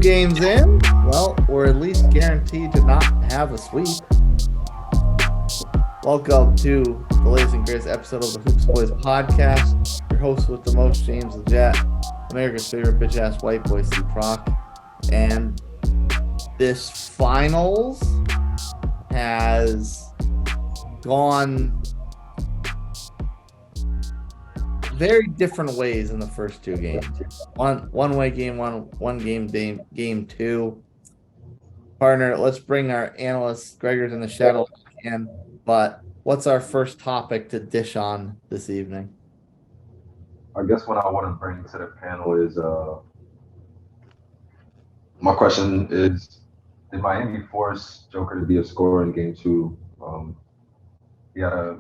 games in, well, we're at least guaranteed to not have a sweep. Welcome to the latest and greatest episode of the Hoops Boys podcast. Your host with the most, James the Jet, America's favorite bitch-ass white boy, CProc. And this finals has gone very different ways in the first two games. One way game one game two. Partner, let's bring our analysts, Greggers and The Shaddillac in. But what's our first topic to dish on this evening? I guess what I want to bring to the panel is my question is, did Miami force Joker to be a scorer in game two? He had a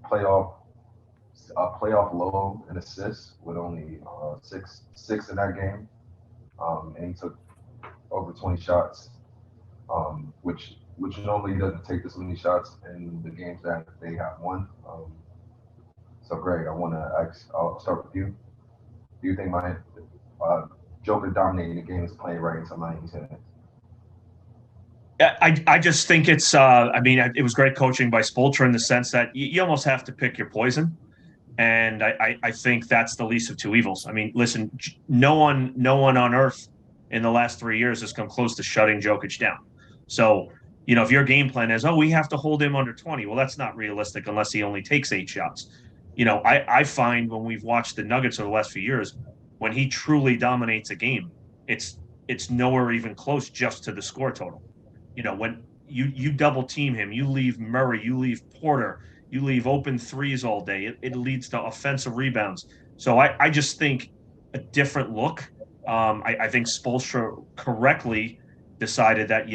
playoff low in assists with only six in that game, and he took over 20 shots, which normally doesn't take this many shots in the games that they have won. So Greg, I'll start with you. Do you think my Joker dominating the game is playing right into Miami's hands? I just think it's it was great coaching by Spoelstra in the sense that you almost have to pick your poison. And I think that's the least of two evils. I mean, listen, no one on earth in the last 3 years has come close to shutting Jokic down. So, if your game plan is, we have to hold him under 20, well, that's not realistic unless he only takes 8 shots. I find when we've watched the Nuggets over the last few years, when he truly dominates a game, it's nowhere even close just to the score total. When you double team him, you leave Murray, you leave Porter, you leave open threes all day. It leads to offensive rebounds. So I just think a different look. I think Spoelstra correctly decided that,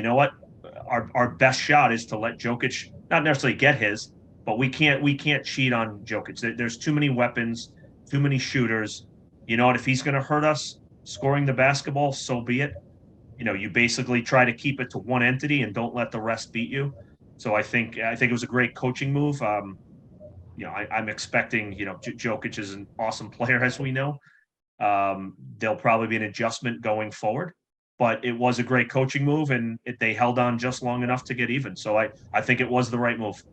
our best shot is to let Jokic not necessarily get his, but we can't cheat on Jokic. There's too many weapons, too many shooters. If he's going to hurt us scoring the basketball, so be it. You basically try to keep it to one entity and don't let the rest beat you. So I think it was a great coaching move. I'm expecting, Jokic is an awesome player, as we know. There'll probably be an adjustment going forward, but it was a great coaching move, and they held on just long enough to get even. So I think it was the right move.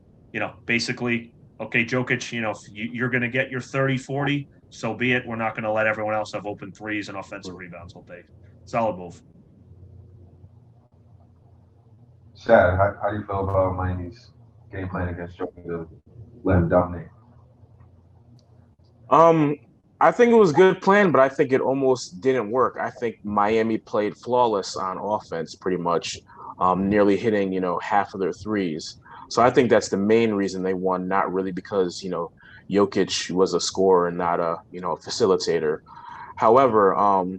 Basically, okay, Jokic, if you're going to get your 30, 40, so be it. We're not going to let everyone else have open threes and offensive rebounds all day. Solid move. Shad, how do you feel about Miami's game plan against Joker to let him dominate? I think it was a good plan, but I think it almost didn't work. I think Miami played flawless on offense, pretty much, nearly hitting, half of their threes. So I think that's the main reason they won, not really because, Jokic was a scorer and not a, facilitator. However,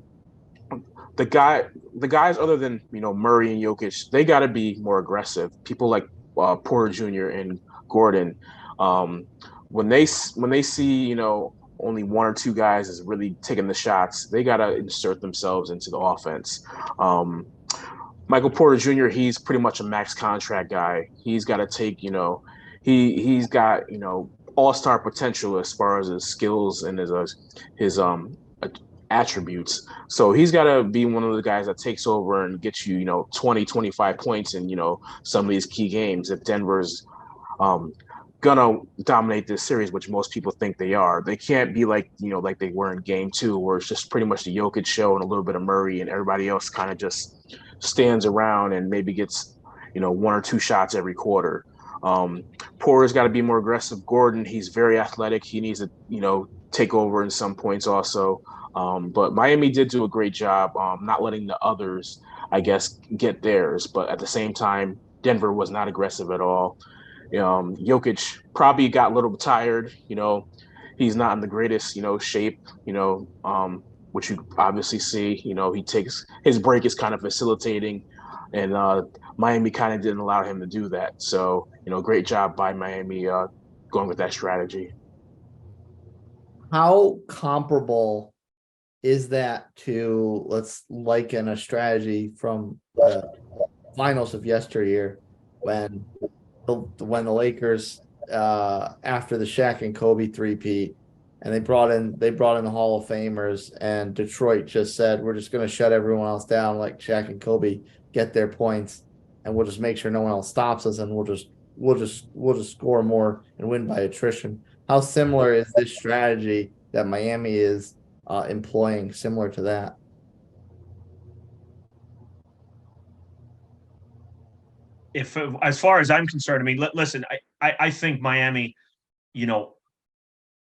the guys other than, Murray and Jokic, they got to be more aggressive. People like Porter Jr. and Gordon, when they see, only one or two guys is really taking the shots, they got to insert themselves into the offense. Michael Porter Jr., he's pretty much a max contract guy. He's got to take, he's got, all-star potential as far as his skills and his attributes. So he's got to be one of the guys that takes over and gets you, 20, 25 points in, some of these key games. If Denver's gonna dominate this series, which most people think they are, they can't be like they were in game two, where it's just pretty much the Jokic show and a little bit of Murray, and everybody else kind of just stands around and maybe gets, one or two shots every quarter. Porter's got to be more aggressive. Gordon, he's very athletic. He needs to, take over in some points also. But Miami did do a great job not letting the others, I guess, get theirs. But at the same time, Denver was not aggressive at all. Jokic probably got a little tired. He's not in the greatest, shape, which you obviously see. He takes his break is kind of facilitating, and Miami kind of didn't allow him to do that. So, great job by Miami going with that strategy. How comparable is that to, let's liken a strategy from the finals of yesteryear when the Lakers, after the Shaq and Kobe three-peat, and they brought in the Hall of Famers, and Detroit just said, we're just going to shut everyone else down, like Shaq and Kobe, get their points, and we'll just make sure no one else stops us, and we'll just score more and win by attrition. How similar is this strategy that Miami is employing, similar to that? If as far as I'm concerned, I mean, listen, I think Miami, you know,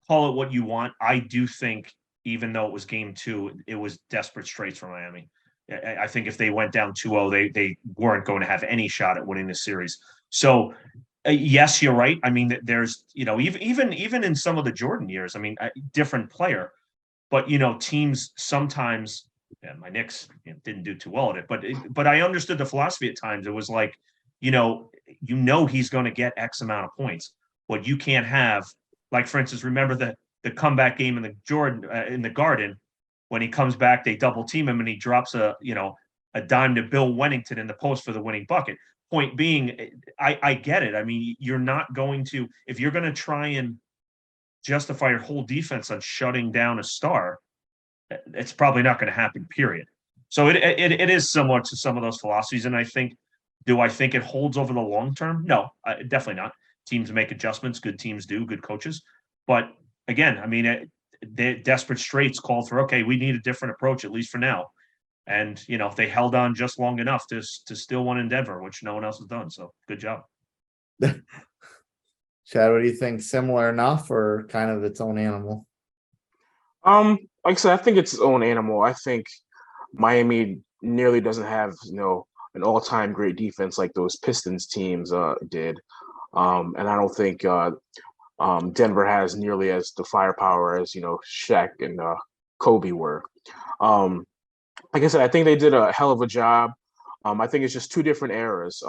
call it what you want. I do think, even though it was game 2, it was desperate straits for Miami. I think if they went down 2-0, they weren't going to have any shot at winning the series. So, yes, you're right. I mean, there's, even in some of the Jordan years, I mean, different player, but teams sometimes. Yeah, my Knicks didn't do too well at it, but I understood the philosophy at times. It was like, he's going to get X amount of points. What you can't have, like for instance, remember the comeback game in the Jordan in the Garden when he comes back, they double team him and he drops a dime to Bill Wennington in the post for the winning bucket. Point being, I get it. I mean, you're not going to, if you're going to try and justify your whole defense on shutting down a star, it's probably not going to happen, period. So it is similar to some of those philosophies. And I think, do I think it holds over the long term? No, definitely not. Teams make adjustments. Good teams do, good coaches. But again, I mean, the desperate straits called for, okay, we need a different approach, at least for now. And, they held on just long enough to still win in Denver, which no one else has done. So good job. Chad, what do you think? Similar enough or kind of its own animal? Like I said, I think it's its own animal. I think Miami nearly doesn't have, an all-time great defense like those Pistons teams did. And I don't think Denver has nearly as the firepower as, Shaq and Kobe were. Like I said, I think they did a hell of a job. I think it's just two different eras.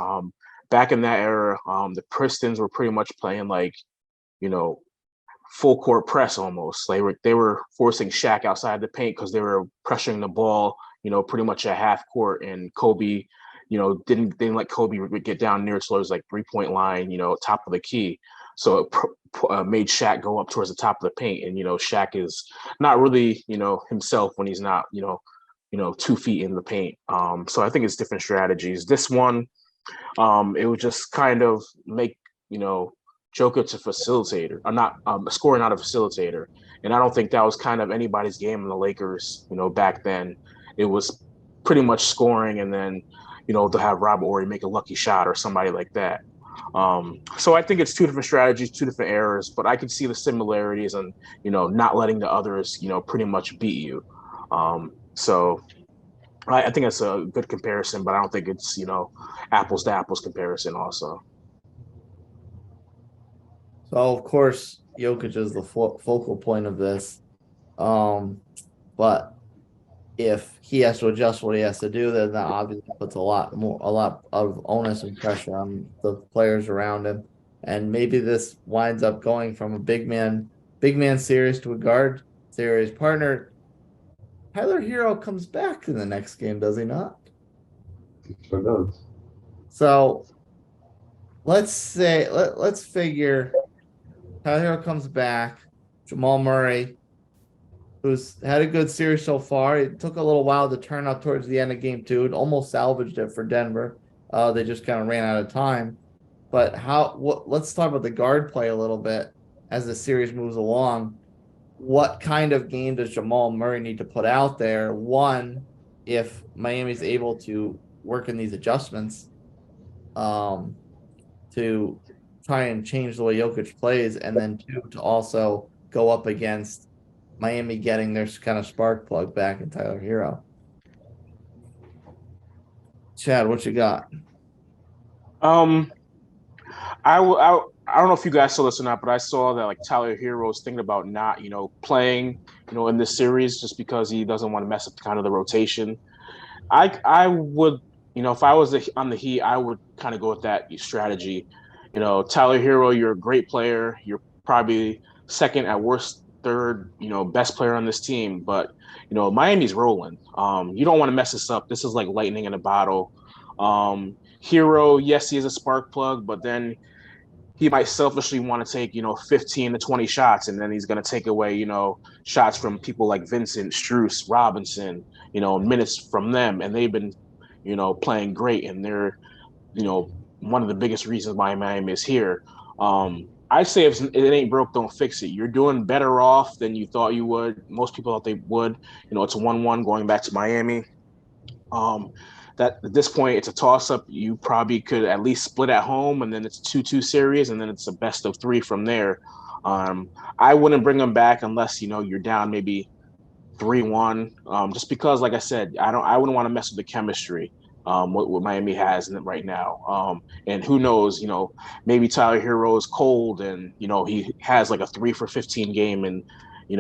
Back in that era, the Pistons were pretty much playing like, full court press almost. They were forcing Shaq outside the paint because they were pressuring the ball, pretty much at half court. And Kobe, didn't let Kobe get down near towards like 3-point line, top of the key. So it made Shaq go up towards the top of the paint. And Shaq is not really himself when he's not 2 feet in the paint. So I think it's different strategies. This one, it would just kind of make Jokic a facilitator, or not a scorer, not a facilitator. And I don't think that was kind of anybody's game in the Lakers. Back then, it was pretty much scoring, and then to have Rob Horry make a lucky shot or somebody like that. So I think it's two different strategies, two different eras, but I can see the similarities and not letting the others pretty much beat you. So I think that's a good comparison, but I don't think it's apples to apples comparison also. So of course, Jokic is the focal point of this. But if he has to adjust what he has to do, then that obviously puts a lot of onus and pressure on the players around him. And maybe this winds up going from a big man series to a guard series. Partner, Tyler Hero comes back in the next game, does he not? Sure does. So let's figure Tyler Hero comes back. Jamal Murray, who's had a good series so far. It took a little while to turn up towards the end of game 2. It almost salvaged it for Denver. They just kind of ran out of time. But let's talk about the guard play a little bit as the series moves along. What kind of game does Jamal Murray need to put out there? One, if Miami's able to work in these adjustments to try and change the way Jokic plays, and then 2, to also go up against Miami getting their kind of spark plug back in Tyler Hero. Chad, what you got? I don't know if you guys saw this or not, but I saw that like Tyler Hero is thinking about not, playing, in this series just because he doesn't want to mess up kind of the rotation. I would, if I was on the Heat, I would kind of go with that strategy. Tyler Hero, you're a great player. You're probably second at worst, third, best player on this team. But, Miami's rolling. You don't want to mess this up. This is like lightning in a bottle. Hero, yes, he is a spark plug, but then he might selfishly want to take, 15 to 20 shots, and then he's going to take away, shots from people like Vincent, Strus, Robinson, minutes from them. And they've been, playing great. And they're, one of the biggest reasons why Miami is here. I say if it ain't broke, don't fix it. You're doing better off than you thought you would. Most people thought they would. It's a 1-1 going back to Miami. That at this point it's a toss up. You probably could at least split at home, and then it's a 2-2 series, and then it's a best of 3 from there. I wouldn't bring them back unless you're down maybe 3-1. Just because, like I said, I wouldn't want to mess with the chemistry. What Miami has in it right now. And who knows, maybe Tyler Hero is cold and, he has like a 3 for 15 game, and,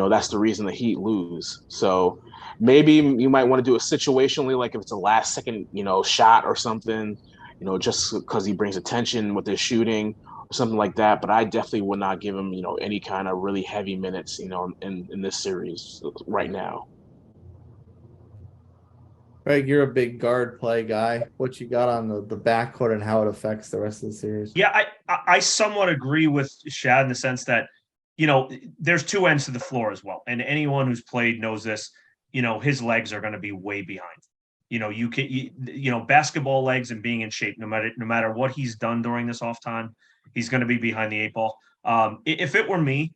that's the reason the Heat lose. So maybe you might want to do it situationally, like if it's a last second, shot or something, just because he brings attention with his shooting or something like that. But I definitely would not give him, any kind of really heavy minutes, in this series right now. Greg, you're a big guard play guy. What you got on the backcourt and how it affects the rest of the series? Yeah, I somewhat agree with Shad in the sense that, there's two ends to the floor as well. And anyone who's played knows this, his legs are going to be way behind. Basketball legs and being in shape, no matter what he's done during this off time, he's going to be behind the 8 ball. If it were me,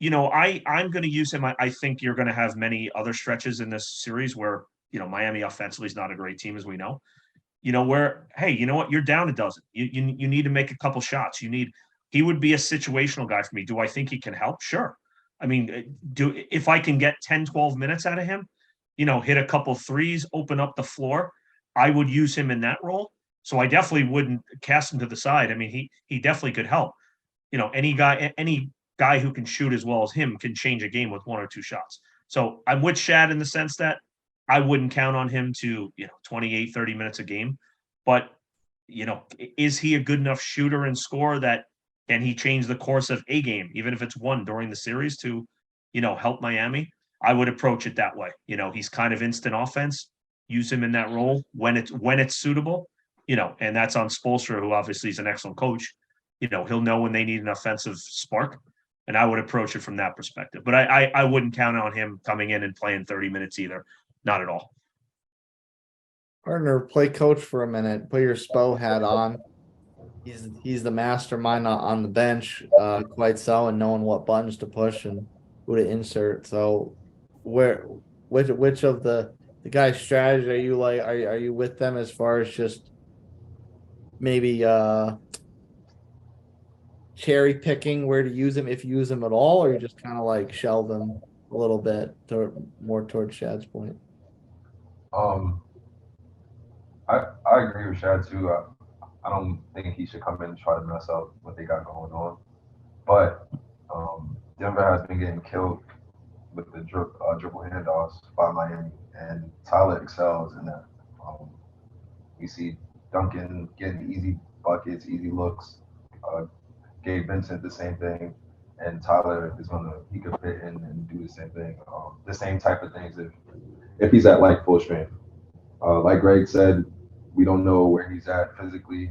I'm going to use him. I think you're going to have many other stretches in this series where, Miami offensively is not a great team, as we know, where, hey, you know what? You're down a dozen. You need to make a couple shots. He would be a situational guy for me. Do I think he can help? Sure. I mean, if I can get 10, 12 minutes out of him, hit a couple threes, open up the floor, I would use him in that role. So I definitely wouldn't cast him to the side. I mean, he definitely could help. Any guy who can shoot as well as him can change a game with 1 or 2 shots. So I'm with Shad in the sense that I wouldn't count on him to, 28, 30 minutes a game. But, is he a good enough shooter and scorer that can he change the course of a game, even if it's one during the series to, help Miami? I would approach it that way. He's kind of instant offense. Use him in that role when it's suitable, and that's on Spoelstra, who obviously is an excellent coach. He'll know when they need an offensive spark. And I would approach it from that perspective. But I wouldn't count on him coming in and playing 30 minutes either. Not at all. Partner, play coach for a minute. Put your Spo hat on. He's the mastermind on the bench, quite so, and knowing what buttons to push and who to insert. So, which of the guys' strategy are you like? Are you with them as far as just maybe cherry picking where to use him, if you use him at all, or you just kind of like shelve him a little bit more towards Shad's point? I agree with Shad too. I don't think he should come in and try to mess up what they got going on. But Denver has been getting killed with the dribble handoffs by Miami, and Tyler excels in that. We see Duncan getting easy buckets, easy looks. Gabe Vincent the same thing, and Tyler he could fit in and do the same thing, the same type of things if he's at like full strength. Like Greg said, we don't know where he's at physically.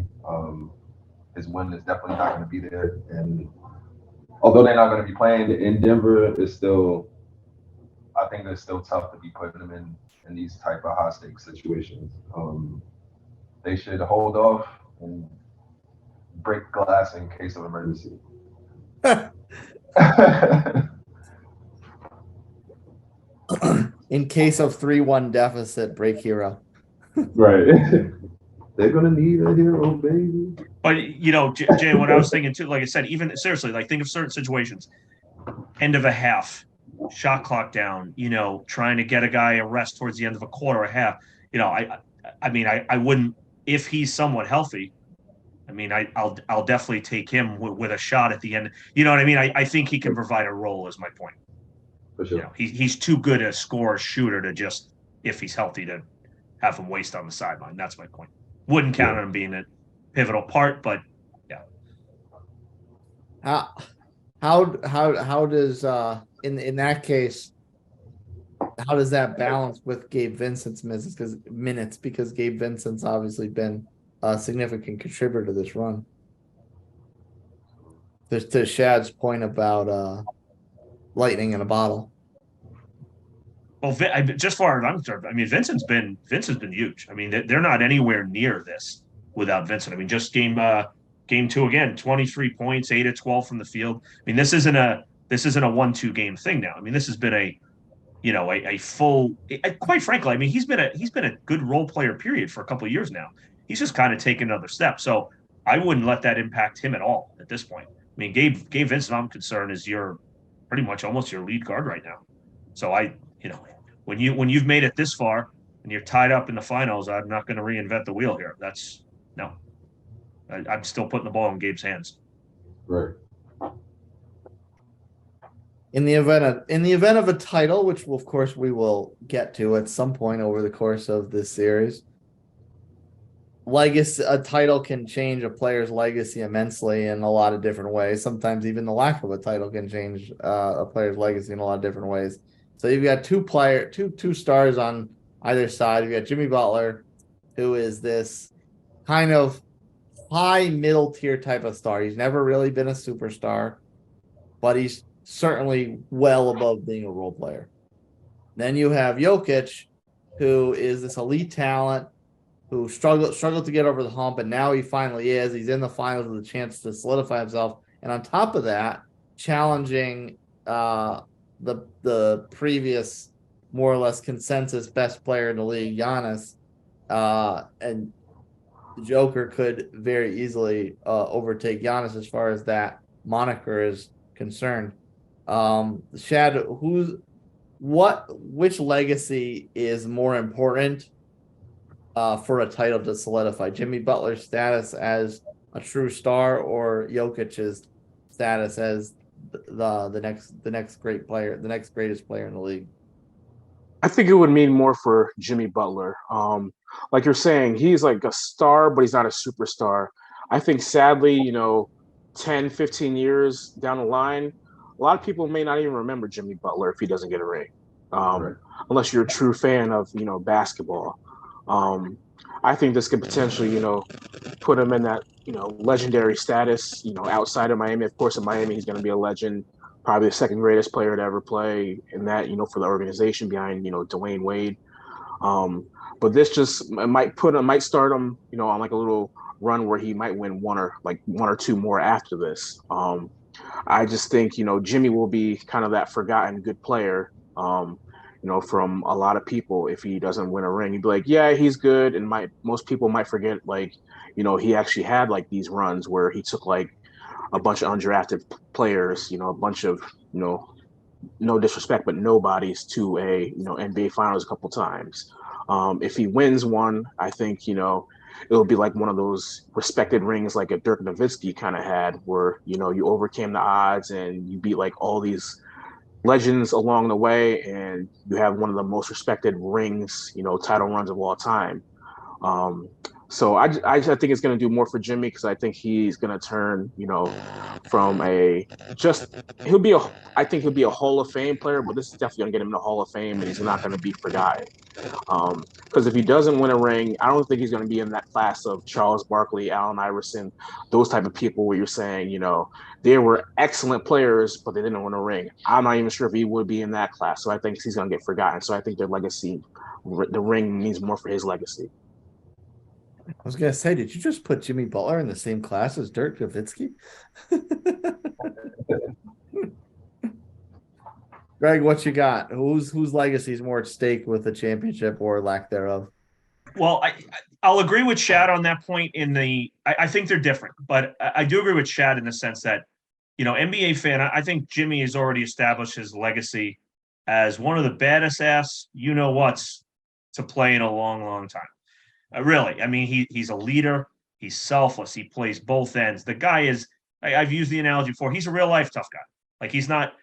His win is definitely not going to be there, and although they're not going to be playing in Denver, I think it's still tough to be putting them in these type of high stakes situations. They should hold off and break glass in case of emergency. In case of 3-1 deficit, break hero. Right. They're gonna need a hero, baby. But Jay, what I was thinking too, like I said, even seriously, like think of certain situations. End of a half, shot clock down, trying to get a guy a rest towards the end of a quarter or a half. I wouldn't, if he's somewhat healthy. I mean, I'll definitely take him with a shot at the end. You know what I mean? I think he can provide a role, is my point. For sure. He's too good a scorer shooter to just, if he's healthy, to have him waste on the sideline. That's my point. Wouldn't count on him being a pivotal part, but yeah. How does in that case, how does that balance with Gabe Vincent's minutes? Because Gabe Vincent's obviously been a significant contributor to this run. To Shad's point about lightning in a bottle. Well, just far as I'm concerned, I mean, Vince has been huge. I mean, they're not anywhere near this without Vincent. I mean, just game two again, 23 points, 8 of 12 from the field. I mean, this isn't a 1-2 game thing now. I mean, this has been a full. Quite frankly, I mean, he's been a good role player period for a couple of years now. He's just kind of taken another step. So I wouldn't let that impact him at all at this point. I mean, Gabe Vincent, I'm concerned, is your pretty much almost your lead guard right now. So when you've made it this far and you're tied up in the finals, I'm not going to reinvent the wheel here. That's no. I'm still putting the ball in Gabe's hands. Right. In the event of a title, which of course we will get to at some point over the course of this series, a title can change a player's legacy immensely in a lot of different ways. Sometimes even the lack of a title can change a player's legacy in a lot of different ways. So you've got two stars on either side. You've got Jimmy Butler, who is this kind of high middle tier type of star. He's never really been a superstar, but he's certainly well above being a role player. Then you have Jokic, who is this elite talent who struggled to get over the hump, and now he finally is. He's in the finals with a chance to solidify himself. And on top of that, challenging the previous more or less consensus best player in the league, Giannis, and the Joker could very easily overtake Giannis as far as that moniker is concerned. Shad, which legacy is more important for a title to solidify? Jimmy Butler's status as a true star, or Jokic's status as the next great player, the next greatest player in the league? I think it would mean more for Jimmy Butler. Like you're saying, he's like a star, but he's not a superstar. I think sadly, 10, 15 years down the line, a lot of people may not even remember Jimmy Butler if he doesn't get a ring, Right. unless you're a true fan of, basketball. I think this could potentially, put him in that, legendary status, outside of Miami. Of course, in Miami, he's going to be a legend, probably the second greatest player to ever play in that, for the organization behind, Dwayne Wade. But this just might start him, on like a little run where he might win one or two more after this. I just think, Jimmy will be kind of that forgotten good player, from a lot of people. If he doesn't win a ring, you'd be like, yeah, he's good. And most people might forget, he actually had like these runs where he took like a bunch of undrafted players, a bunch of, no disrespect, but nobodies to a, NBA finals a couple times. If he wins one, I think, it'll be like one of those respected rings like a Dirk Nowitzki kind of had, where, you overcame the odds and you beat like all these legends along the way, and you have one of the most respected rings, title runs of all time. So I think it's going to do more for Jimmy, because I think he's going to turn, from I think he'll be a Hall of Fame player, but this is definitely going to get him in the Hall of Fame, and he's not going to be forgotten. Because if he doesn't win a ring, I don't think he's going to be in that class of Charles Barkley, Allen Iverson, those type of people where you're saying, they were excellent players, but they didn't win a ring. I'm not even sure if he would be in that class. So I think he's going to get forgotten. So I think their legacy, the ring means more for his legacy. I was gonna say, did you just put Jimmy Butler in the same class as Dirk Nowitzki? Greg, what you got? Whose legacy is more at stake with the championship or lack thereof? Well, I'll agree with Shad on that point. I think they're different, but I do agree with Shad in the sense that, NBA fan, I think Jimmy has already established his legacy as one of the baddest ass whats to play in a long, long time. Really, I mean, he's a leader. He's selfless. He plays both ends. The guy is. I've used the analogy before. He's a real life tough guy. Like, he's not,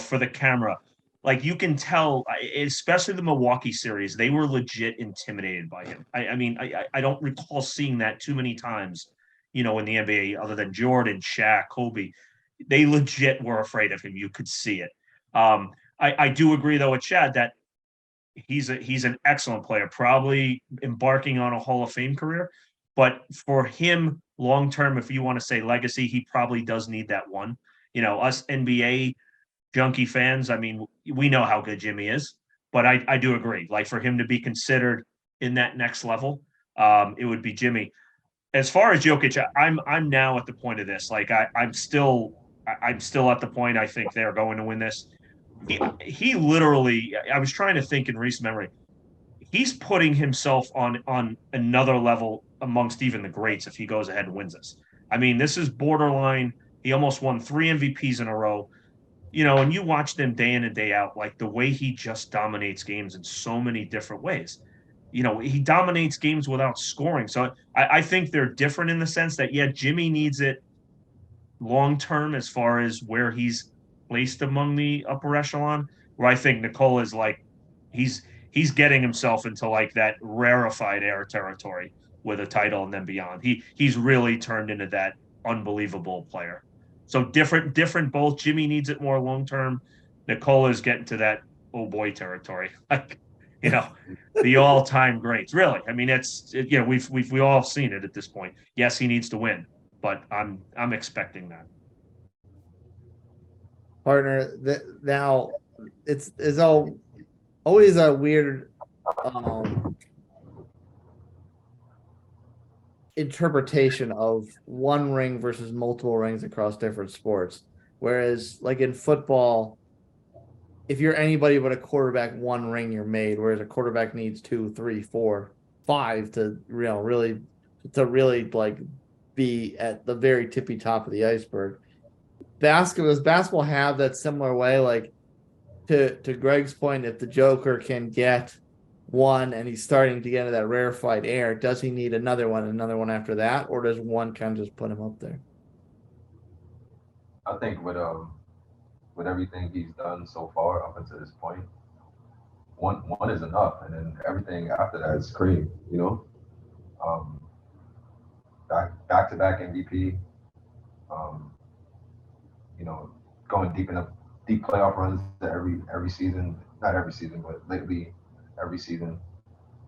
for the camera. Like, you can tell, especially the Milwaukee series, they were legit intimidated by him. I don't recall seeing that too many times, in the NBA, other than Jordan, Shaq, Kobe. They legit were afraid of him. You could see it. I do agree, though, with Chad that he's an excellent player, probably embarking on a Hall of Fame career. But for him, long term, if you want to say legacy, he probably does need that one. Us NBA junkie fans, I mean, we know how good Jimmy is, but I do agree. Like for him to be considered in that next level, it would be Jimmy. As far as Jokic, I'm now at the point of this. Like I'm still at the point I think they're going to win this. He literally, I was trying to think in recent memory. He's putting himself on another level amongst even the greats if he goes ahead and wins this. I mean, this is borderline. He almost won 3 MVPs in a row. And you watch them day in and day out, like the way he just dominates games in so many different ways. He dominates games without scoring. So I think they're different in the sense that, yeah, Jimmy needs it long term as far as where he's placed among the upper echelon, where I think Nicole is like he's getting himself into like that rarefied air territory with a title and then beyond. He's really turned into that unbelievable player. So different both. Jimmy needs it more long term. Nicole is getting to that oh boy territory. Like, the all-time greats. Really. I mean, we all seen it at this point. Yes, he needs to win, but I'm expecting that. Partner, now it's always a weird interpretation of one ring versus multiple rings across different sports. Whereas, like in football, if you're anybody but a quarterback, one ring you're made. Whereas a quarterback needs 2, 3, 4, 5 to really like be at the very tippy top of the iceberg. Does basketball have that similar way? Like to Greg's point, if the Joker can get one and he's starting to get into that rarefied air, does he need another one after that, or does one kind of just put him up there? I think with everything he's done so far up until this point, one is enough, and then everything after that is cream. Back to back MVP. Going deep playoff runs every season. Not every season, but lately every season.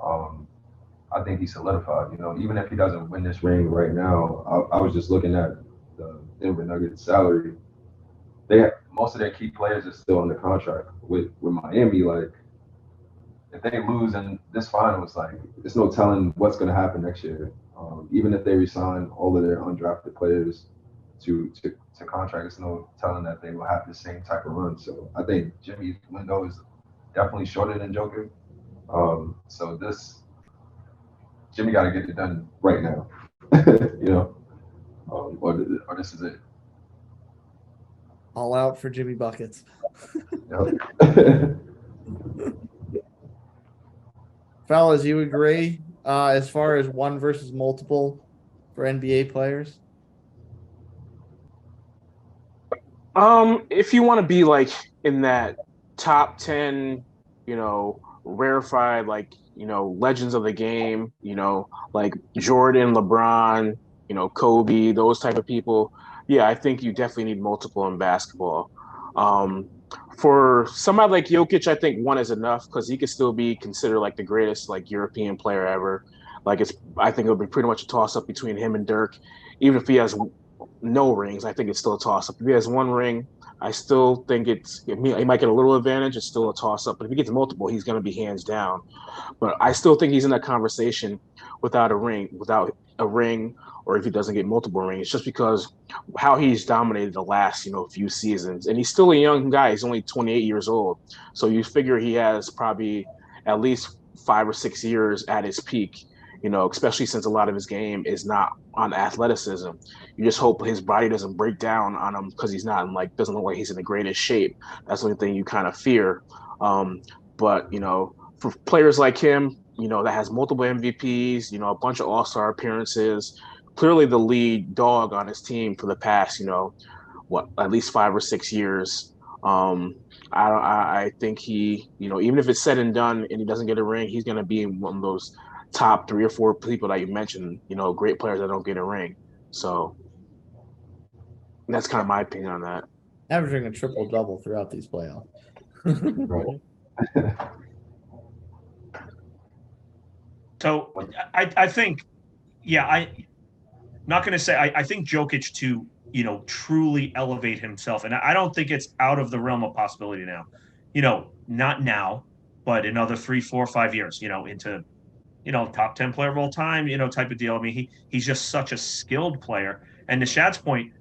I think he's solidified. Even if he doesn't win this ring right now, I was just looking at the Denver Nuggets salary. Most of their key players are still under contract with Miami. Like, if they lose in this finals, like, there's no telling what's going to happen next year. Even if they resign all of their undrafted players to contract, there's no telling that they will have the same type of run. So I think Jimmy's window is definitely shorter than Joker. So Jimmy got to get it done right now, or this is it. All out for Jimmy buckets. Fellas, you agree as far as one versus multiple for NBA players? If you want to be like in that top 10, rarefied, like, legends of the game, like Jordan, LeBron, Kobe, those type of people. Yeah, I think you definitely need multiple in basketball. For somebody like Jokic, I think one is enough because he could still be considered like the greatest like European player ever. Like I think it'll be pretty much a toss up between him and Dirk. Even if he has no rings, I think it's still a toss up. If he has one ring, I still think he might get a little advantage. It's still a toss up. But if he gets multiple, he's going to be hands down. But I still think he's in that conversation without a ring, or if he doesn't get multiple rings, just because how he's dominated the last, few seasons. And he's still a young guy. He's only 28 years old. So you figure he has probably at least 5 or 6 years at his peak, especially since a lot of his game is not on athleticism. You just hope his body doesn't break down on him because he's not doesn't look like he's in the greatest shape. That's the only thing you kind of fear. But, for players like him, that has multiple MVPs, a bunch of all-star appearances, clearly the lead dog on his team for the past, at least 5 or 6 years. I think he, even if it's said and done and he doesn't get a ring, he's going to be one of those top 3 or 4 people that you mentioned, great players that don't get a ring. So that's kind of my opinion on that. Averaging a triple-double throughout these playoffs. Right. So I think Yeah, I'm not going to say I think Jokic to truly elevate himself, and I don't think it's out of the realm of possibility now. Not now, but another 3, 4, 5 years. Into top 10 player of all time. Type of deal. I mean, he's just such a skilled player. And to Shad's point,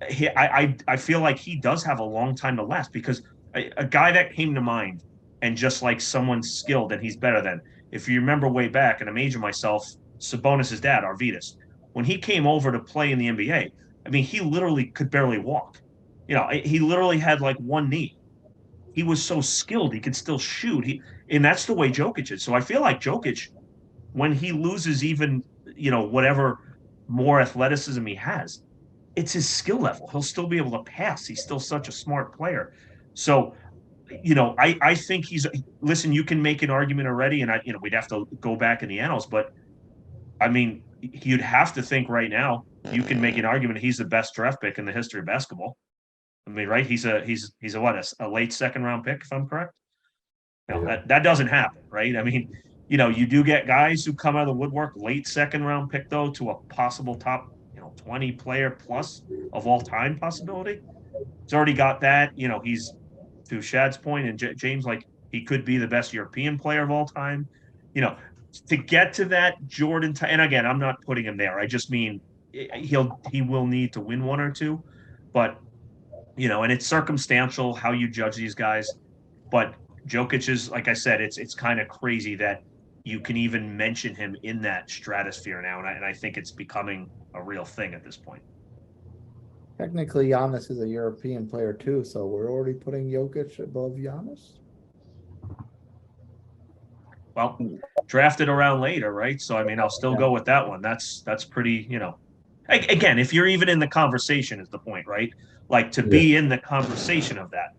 I feel like he does have a long time to last because a guy that came to mind and just like someone skilled and he's better than, if you remember way back, and I'm aging myself, Sabonis' dad, Arvydas, when he came over to play in the NBA, I mean, he literally could barely walk. He literally had like one knee. He was so skilled, he could still shoot. And that's the way Jokic is. So I feel like Jokic, when he loses even, whatever more athleticism he has, it's his skill level. He'll still be able to pass. He's still such a smart player. So, I think listen, you can make an argument already, and we'd have to go back in the annals, but I mean, you'd have to think right now, you can make an argument he's the best draft pick in the history of basketball. I mean, right? He's a what, a late second round pick, if I'm correct. That doesn't happen, right? I mean, you do get guys who come out of the woodwork, late second round pick though, to a possible top 20 player plus of all time possibility. He's already got that. He's, to Shad's point, and James, like, he could be the best European player of all time. To get to that Jordan, and again, I'm not putting him there. I just mean he will need to win one or two, but and it's circumstantial how you judge these guys. But Jokic is, like I said, it's kind of crazy that you can even mention him in that stratosphere now, and I think it's becoming a real thing at this point. Technically, Giannis is a European player too, so we're already putting Jokic above Giannis. Well, drafted around later, right? So I mean, I'll still go with that one. That's pretty, Again, if you're even in the conversation is the point, right? Like to be in the conversation of that.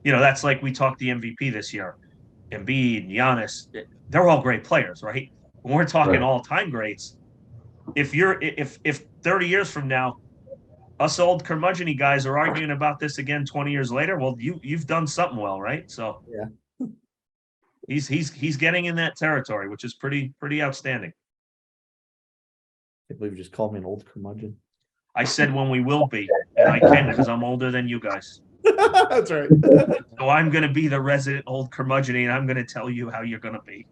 That's like we talked the MVP this year. Embiid, Giannis, they're all great players, right? When we're talking all-time greats, if 30 years from now, us old curmudgeon guys are arguing about this again 20 years later, well, you've done something well, right? So yeah, he's getting in that territory, which is pretty outstanding. I can't believe you just called me an old curmudgeon. I said when we will be, and I can because I'm older than you guys. That's right. So I'm going to be the resident old curmudgeon, and I'm going to tell you how you're going to be.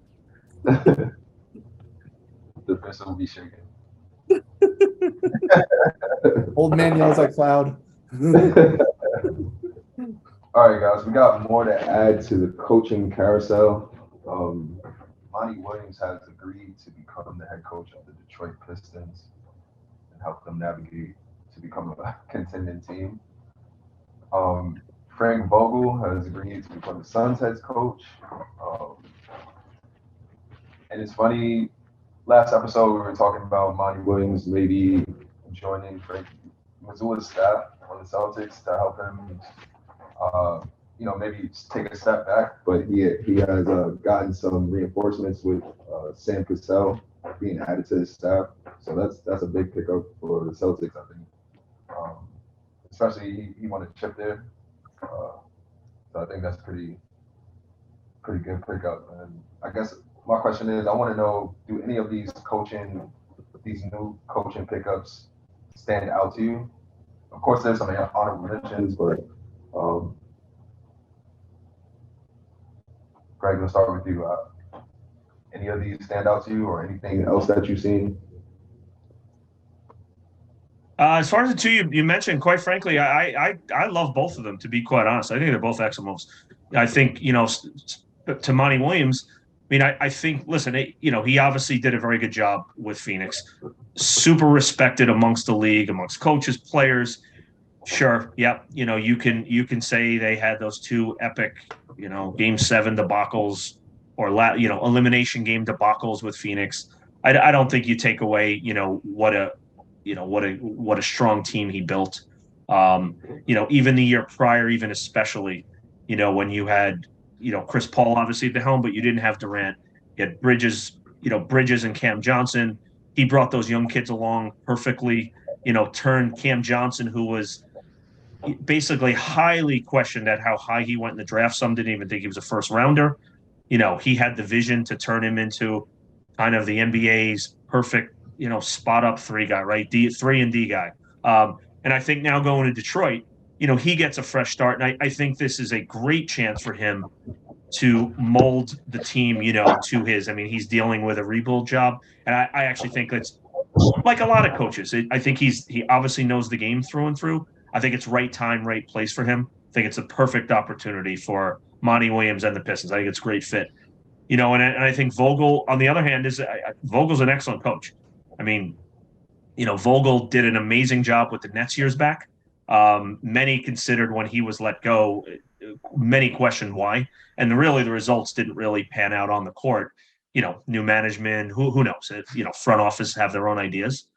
The person will be shaking. Old man yells like cloud. All right, guys, we got more to add to the coaching carousel. Monty Williams has agreed to become the head coach of the Detroit Pistons and help them navigate to become a contending team. Frank Vogel has agreed to become the Suns head coach. And it's funny, last episode we were talking about Monty Williams maybe joining Frank Mazzulla's staff on the Celtics to help him, maybe take a step back. But he has gotten some reinforcements with Sam Cassell being added to his staff. So that's a big pickup for the Celtics, I think. Especially he won a chip there. So I think that's pretty good pickup. And I guess my question is, I want to know, do any of these new coaching pickups stand out to you? Of course, there's some honorable mentions, but Greg, let's start with you. Any of these stand out to you, or anything else that you've seen? As far as the two you mentioned, quite frankly, I love both of them, to be quite honest. I think they're both excellent moves. I think, to Monty Williams, I mean, I think, listen, he obviously did a very good job with Phoenix. Super respected amongst the league, amongst coaches, players. Sure. Yep. You can say they had those two epic, Game 7 debacles or, elimination game debacles with Phoenix. I don't think you take away, what a strong team he built. Even the year prior, even especially, when you had, Chris Paul obviously at the helm, but you didn't have Durant. You had Bridges and Cam Johnson. He brought those young kids along perfectly, turned Cam Johnson, who was basically highly questioned at how high he went in the draft. Some didn't even think he was a first rounder. He had the vision to turn him into kind of the NBA's perfect spot up three guy, right? D3 and D guy. And I think now going to Detroit, he gets a fresh start. And I think this is a great chance for him to mold the team, to his. I mean, he's dealing with a rebuild job. And I actually think that's like a lot of coaches. I think he obviously knows the game through and through. I think it's right time, right place for him. I think it's a perfect opportunity for Monty Williams and the Pistons. I think it's a great fit. And I think Vogel, on the other hand, Vogel's an excellent coach. I mean, Vogel did an amazing job with the Nets years back. Many considered when he was let go, many questioned why, and really the results didn't really pan out on the court. New management, who knows? Front office have their own ideas,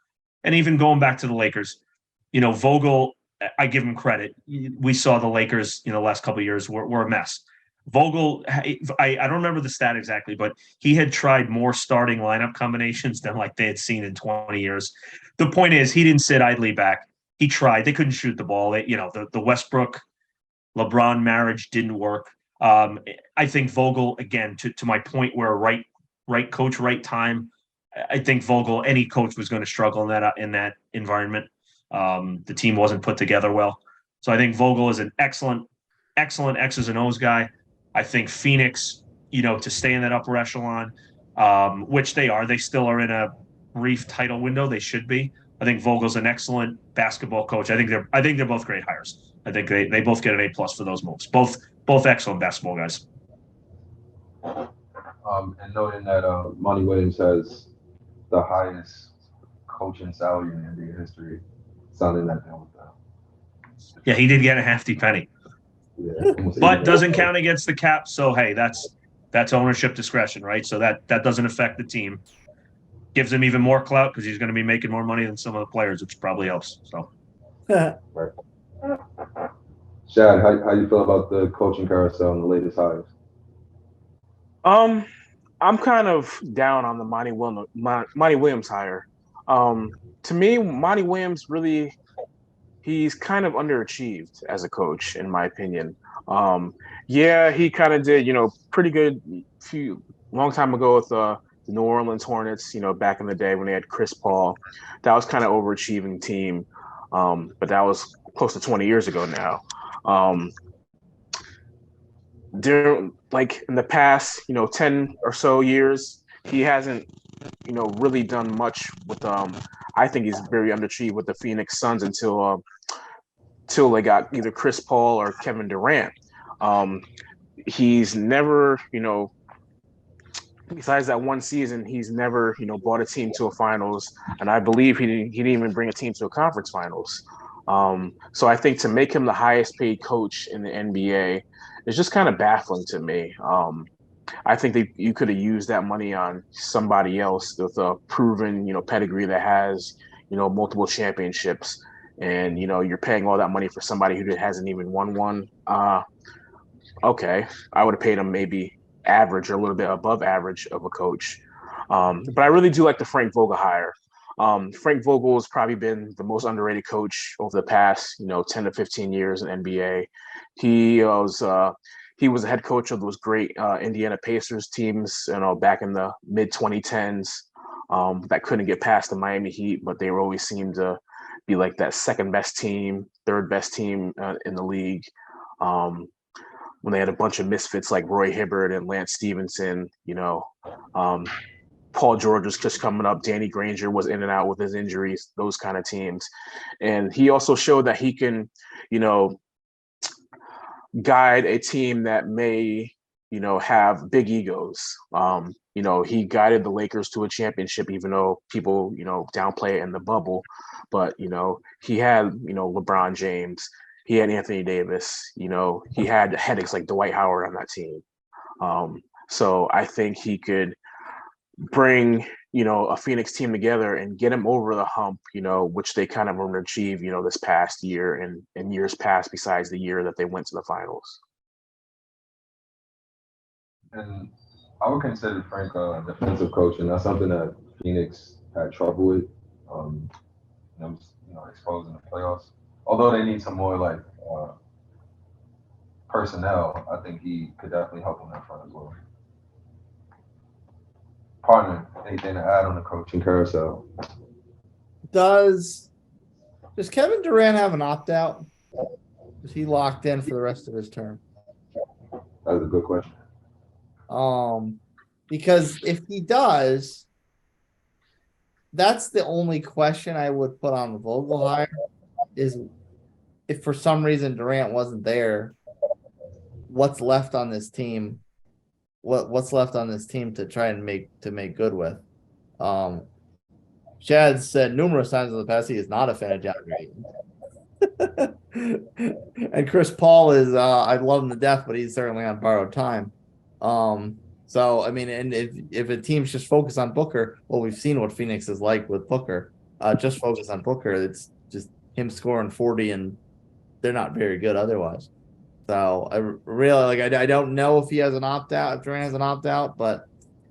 and even going back to the Lakers, Vogel, I give him credit. We saw the Lakers, the last couple of years were a mess. Vogel, I don't remember the stat exactly, but he had tried more starting lineup combinations than like they had seen in 20 years. The point is, he didn't sit idly back. He tried. They couldn't shoot the ball. The Westbrook LeBron marriage didn't work. I think Vogel, again, to my point, where right coach, right time. I think Vogel, any coach was going to struggle in that environment. The team wasn't put together well. So I think Vogel is an excellent X's and O's guy. I think Phoenix, to stay in that upper echelon, which they are. They still are in a brief title window. They should be. I think Vogel's an excellent basketball coach. I think they're both great hires. I think they both get an A+ for those moves. Both excellent basketball guys. And noting that Monty Williams has the highest coaching salary in NBA history, sounding that down with that. Yeah, he did get a hefty penny. Yeah, but doesn't count against the cap. So hey, that's ownership discretion, right? So that doesn't affect the team. Gives him even more clout because he's going to be making more money than some of the players, which probably helps. So, right. Shad, how you feel about the coaching carousel and the latest hires? I'm kind of down on the Monty Williams hire. To me, Monty Williams really, he's kind of underachieved as a coach, in my opinion. Yeah, he kind of did, pretty good long time ago with the New Orleans Hornets, back in the day when they had Chris Paul. That was kind of overachieving team. But that was close to 20 years ago now. Like in the past, 10 or so years, he hasn't, really done much with I think he's very underachieved with the Phoenix Suns until they got either Chris Paul or Kevin Durant. He's never, besides that one season, he's never, brought a team to a finals, and I believe he didn't even bring a team to a conference finals. So I think to make him the highest paid coach in the NBA is just kind of baffling to me. I think that you could have used that money on somebody else with a proven, pedigree that has, multiple championships, and you're paying all that money for somebody who hasn't even won one. Okay, I would have paid him maybe average or a little bit above average of a coach. But I really do like the Frank Vogel hire. Frank Vogel has probably been the most underrated coach over the past, 10 to 15 years in NBA. He was the head coach of those great Indiana Pacers teams, back in the mid 2010s that couldn't get past the Miami Heat, but they always seemed to be like that second best team, third best team in the league. When they had a bunch of misfits like Roy Hibbert and Lance Stevenson, Paul George was just coming up. Danny Granger was in and out with his injuries, those kind of teams. And he also showed that he can, guide a team that may, have big egos. He guided the Lakers to a championship, even though people, downplay it in the bubble. But, he had, LeBron James, he had Anthony Davis, he had headaches like Dwight Howard on that team. So I think he could bring, a Phoenix team together and get them over the hump, which they kind of underachieved, this past year and years past, besides the year that they went to the finals. And I would consider Frank a defensive coach, and that's something that Phoenix had trouble with. Exposed in the playoffs. Although they need some more personnel, I think he could definitely help on that front as well. Partner, anything to add on the coaching carousel? Does Kevin Durant have an opt-out? Is he locked in for the rest of his term? That was a good question. Because if he does, that's the only question I would put on the Vogel hire is if for some reason Durant wasn't there, what's left on this team? What's left on this team to try and make good with? Chad said numerous times in the past he is not a fan of DeAndre Ayton. And Chris Paul is I love him to death, but he's certainly on borrowed time. So I mean, and if a team's just focused on Booker, well, we've seen what Phoenix is like with Booker. Just focus on Booker. It's just him scoring 40, and they're not very good otherwise. So I really I don't know if he has an opt out, if Durant has an opt out, but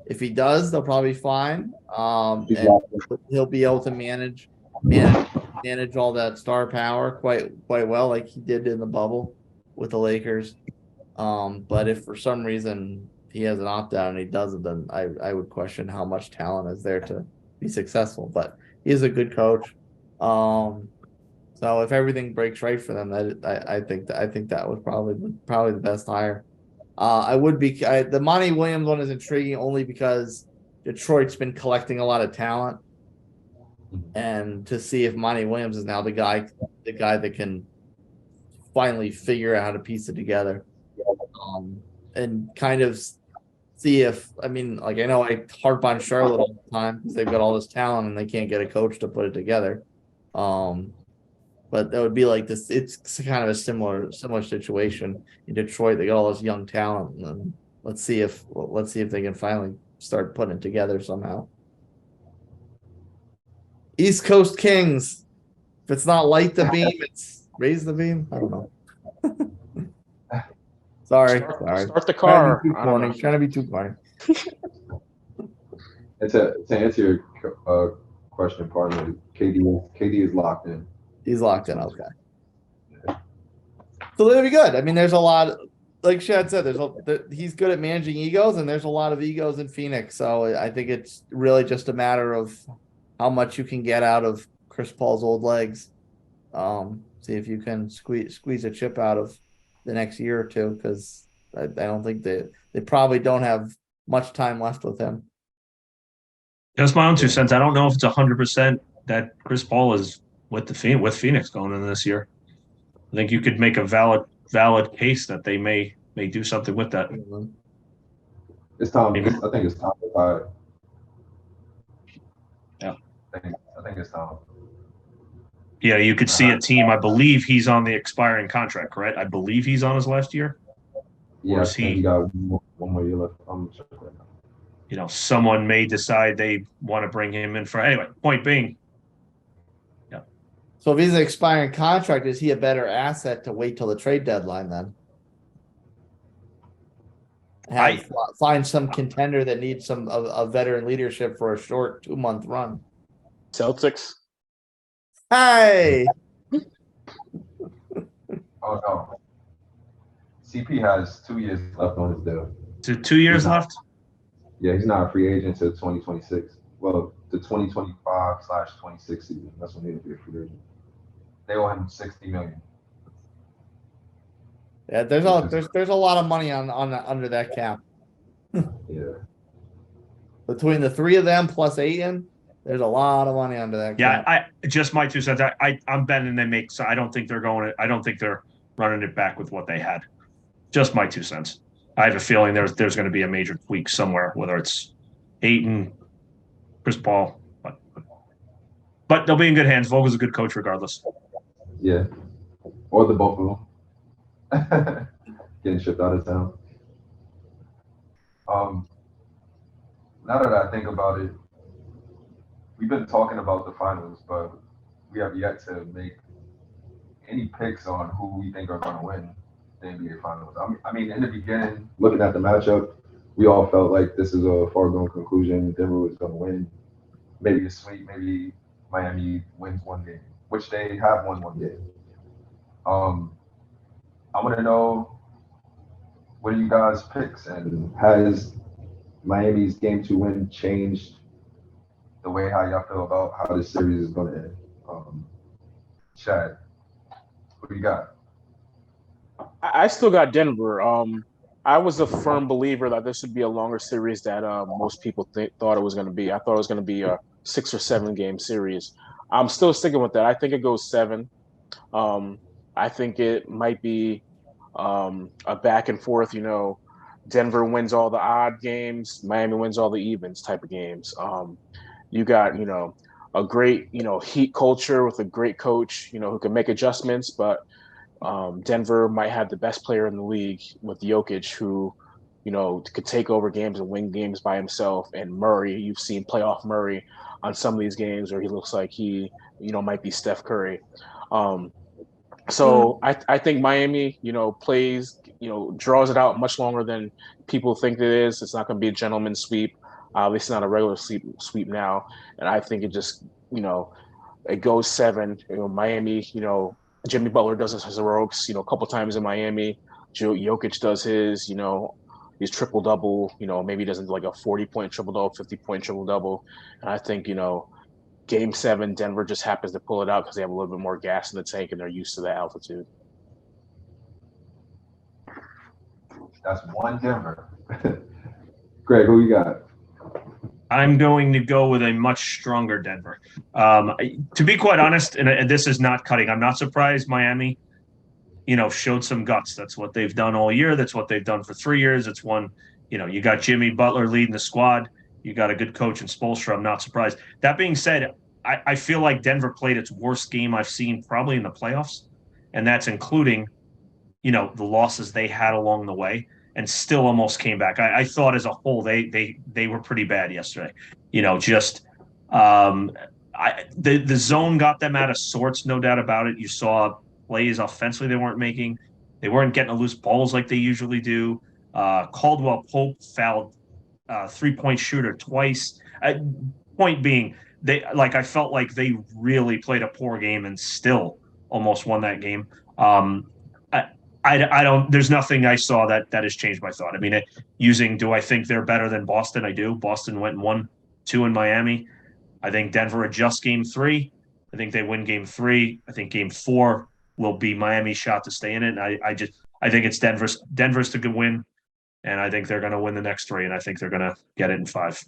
if he does, they'll probably be fine. And he'll be able to manage all that star power quite well, like he did in the bubble with the Lakers. But if for some reason he has an opt out and he doesn't, then I would question how much talent is there to be successful. But he is a good coach. So if everything breaks right for them, I think that was probably the best hire. The Monty Williams one is intriguing only because Detroit's been collecting a lot of talent, and to see if Monty Williams is now the guy that can finally figure out how to piece it together, and kind of see if I know I harp on Charlotte all the time because they've got all this talent and they can't get a coach to put it together. But that would be like this. It's kind of a similar situation in Detroit. They got all this young talent, and let's see if they can finally start putting it together somehow. East Coast Kings. If it's not light the beam, it's raise the beam. I don't know. Sorry. Start the car. Trying to be too corny. To answer your question, partner, KD is locked in. He's locked in. Okay. So that'll be good. I mean, there's a lot, like Shad said, he's good at managing egos, and there's a lot of egos in Phoenix. So I think it's really just a matter of how much you can get out of Chris Paul's old legs. See if you can squeeze a chip out of the next year or two, because I don't think they probably don't have much time left with him. That's my own 2 cents. I don't know if it's 100% that Chris Paul is with Phoenix going into this year. I think you could make a valid case that they may do something with that. It's time. I think it's time to buy it. Yeah. I think it's time. Yeah, you could see a team. I believe he's on the expiring contract, correct? I believe he's on his last year. Yeah, he got one more year left. I'm sure. Someone may decide they want to bring him in for. Anyway, point being. Yeah. So if he's an expiring contract, is he a better asset to wait till the trade deadline then? Find some contender that needs a veteran leadership for a short 2-month run. Celtics. Hey. Oh no. CP has 2 years left on his deal. So 2 years left? Yeah, he's not a free agent until 2026. Well, the 2025/26 season. That's when he'll be a free agent. They owe him $60 million. Yeah, there's a lot of money on under that cap. Yeah. Between the three of them plus Ayton, there's a lot of money under that cap. Yeah, just my 2 cents. I'm betting they make. So I don't think they're running it back with what they had. Just my 2 cents. I have a feeling there's going to be a major tweak somewhere, whether it's Ayton, Chris Paul, but they'll be in good hands. Vogel's a good coach regardless. Yeah, or the both of them getting shipped out of town. Now that I think about it, we've been talking about the finals, but we have yet to make any picks on who we think are going to win the NBA Finals. I mean, in the beginning, looking at the matchup, we all felt like this is a foregone conclusion. Denver was going to win. Maybe a sweep. Maybe Miami wins one game, which they have won one game. I want to know, what are you guys' picks? And has Miami's game 2 win changed the way how y'all feel about how this series is going to end? Shad, what do you got? I still got Denver. I was a firm believer that this would be a longer series that most people thought it was going to be. I thought it was going to be a 6 or 7 game series. I'm still sticking with that. I think it goes 7. Um, I think it might be a back and forth. Denver wins all the odd games, Miami wins all the evens type of games. You got a great heat culture with a great coach who can make adjustments, but Denver might have the best player in the league with Jokic, who, could take over games and win games by himself. And Murray, you've seen playoff Murray on some of these games where he looks like he, might be Steph Curry. So I think Miami, plays, draws it out much longer than people think it is. It's not going to be a gentleman's sweep. At least not a regular sweep now. And I think it just, it goes 7. Miami, Jimmy Butler does his heroics, a couple times in Miami. Jokic does his triple double. Maybe he doesn't like a 40-point triple double, 50-point triple double. And I think Game 7, Denver just happens to pull it out because they have a little bit more gas in the tank and they're used to that altitude. That's one Denver. Greg, who you got? I'm going to go with a much stronger Denver. To be quite honest, and this is not cutting, I'm not surprised Miami, showed some guts. That's what they've done all year. That's what they've done for 3 years. It's one, you got Jimmy Butler leading the squad. You got a good coach in Spoelstra. I'm not surprised. That being said, I feel like Denver played its worst game I've seen probably in the playoffs, and that's including, the losses they had along the way, and still almost came back. I thought as a whole they were pretty bad yesterday. The zone got them out of sorts, no doubt about it. You saw plays offensively they weren't making. They weren't getting loose balls like they usually do. Caldwell Pope fouled 3-point shooter twice. Point being, I felt like they really played a poor game and still almost won that game. I don't. There's nothing I saw that has changed my thought. I mean, do I think they're better than Boston? I do. Boston went and won 2 in Miami. I think Denver adjusts Game 3. I think they win Game 3. I think Game 4 will be Miami's shot to stay in it. And I think it's Denver's to win, and I think they're going to win the next 3, and I think they're going to get it in 5.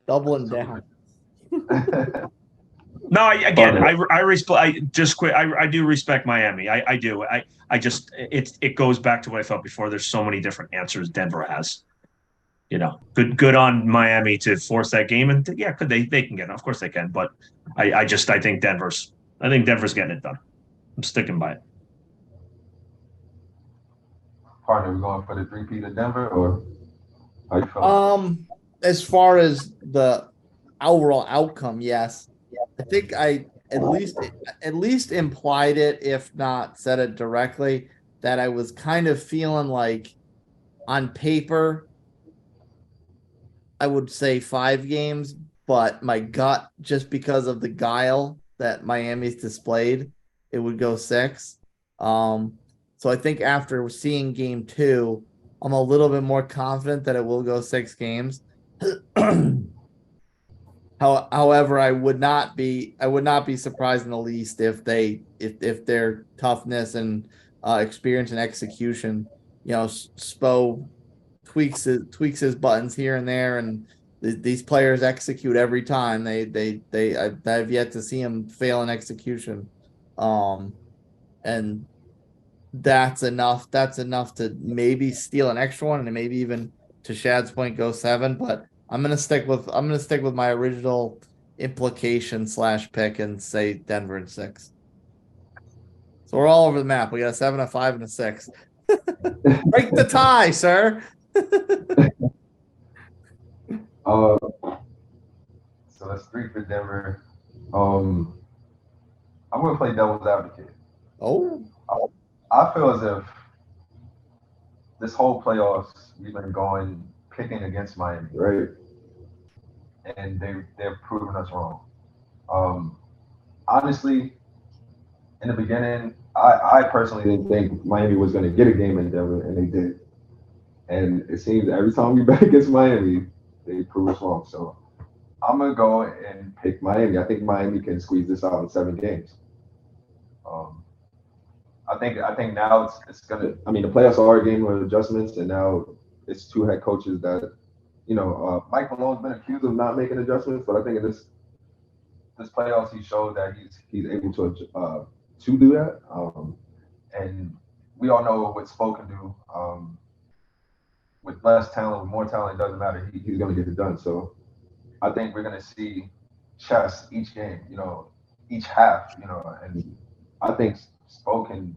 Doubling down. No, I do respect Miami. I do. I just it goes back to what I thought before. There's so many different answers Denver has. Good on Miami to force that game, and could they can get it? Of course they can, but I think Denver's getting it done. I'm sticking by it. Partner, we going for the 3P to Denver, or how you feeling? As far as the overall outcome, yes. I think I at least implied it, if not said it directly, that I was kind of feeling like on paper I would say 5 games, but my gut, just because of the guile that Miami's displayed, it would go 6. So I think after seeing Game 2, I'm a little bit more confident that it will go 6 games. However, I would not be surprised in the least if their toughness and experience and execution, Spo tweaks his buttons here and there, and these players execute every time. I've yet to see him fail in execution, and that's enough. That's enough to maybe steal an extra one, and maybe even, to Shad's point, go 7. But I'm gonna stick with my original implication / pick and say Denver in 6. So we're all over the map. We got a 7, a 5, and a 6. Break the tie, sir. So that's 3 for Denver. I'm gonna play devil's advocate. Oh, I feel as if this whole playoffs we've been picking against Miami, right? And they've proven us wrong. Honestly, in the beginning, I personally didn't think Miami was going to get a game in Denver, and they did. And it seems every time we bet against Miami, they prove us wrong. So I'm gonna go and pick Miami. I think Miami can squeeze this out in 7 games. Um, I think now it's gonna. I mean, the playoffs are a game of adjustments, and now it's 2 head coaches that, Mike Malone's been accused of not making adjustments, but I think in this playoffs he showed that he's able to do that. And we all know what Spo can do. With less talent, with more talent, it doesn't matter. He's going to get it done. So I think we're going to see chess each game, each half, and I think Spo can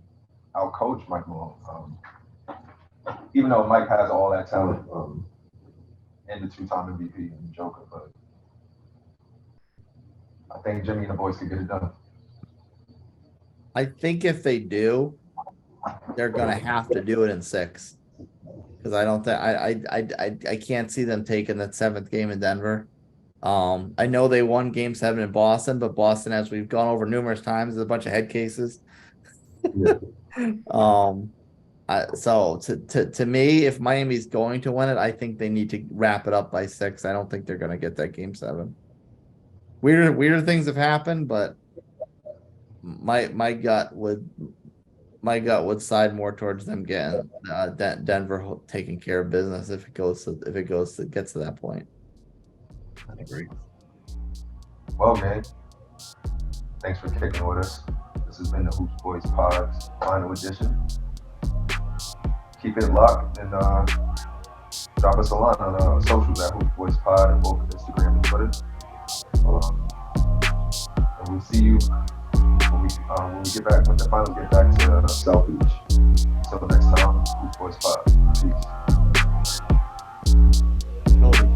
outcoach Mike Malone. Even though Mike has all that talent and the 2-time MVP and Joker, but I think Jimmy and the boys can get it done. I think if they do, they're gonna have to do it in 6. Because I don't think I can't see them taking that 7th game in Denver. I know they won Game 7 in Boston, but Boston, as we've gone over numerous times, is a bunch of head cases. Yeah. So to me, if Miami's going to win it, I think they need to wrap it up by 6. I don't think they're gonna get that Game 7. Weirder things have happened, but my gut would side more towards them getting Denver taking care of business if it gets to that point. I agree. Well, man, thanks for kicking with us. This has been the Hoops Boys Pod's final edition. Keep it locked and drop us a line on socials at Hoops Boys Pod and both Instagram and Twitter. And we'll see you when we get back, when the finals get back to South Beach. Until next time, Hoops Boys Pod. Peace. Totally.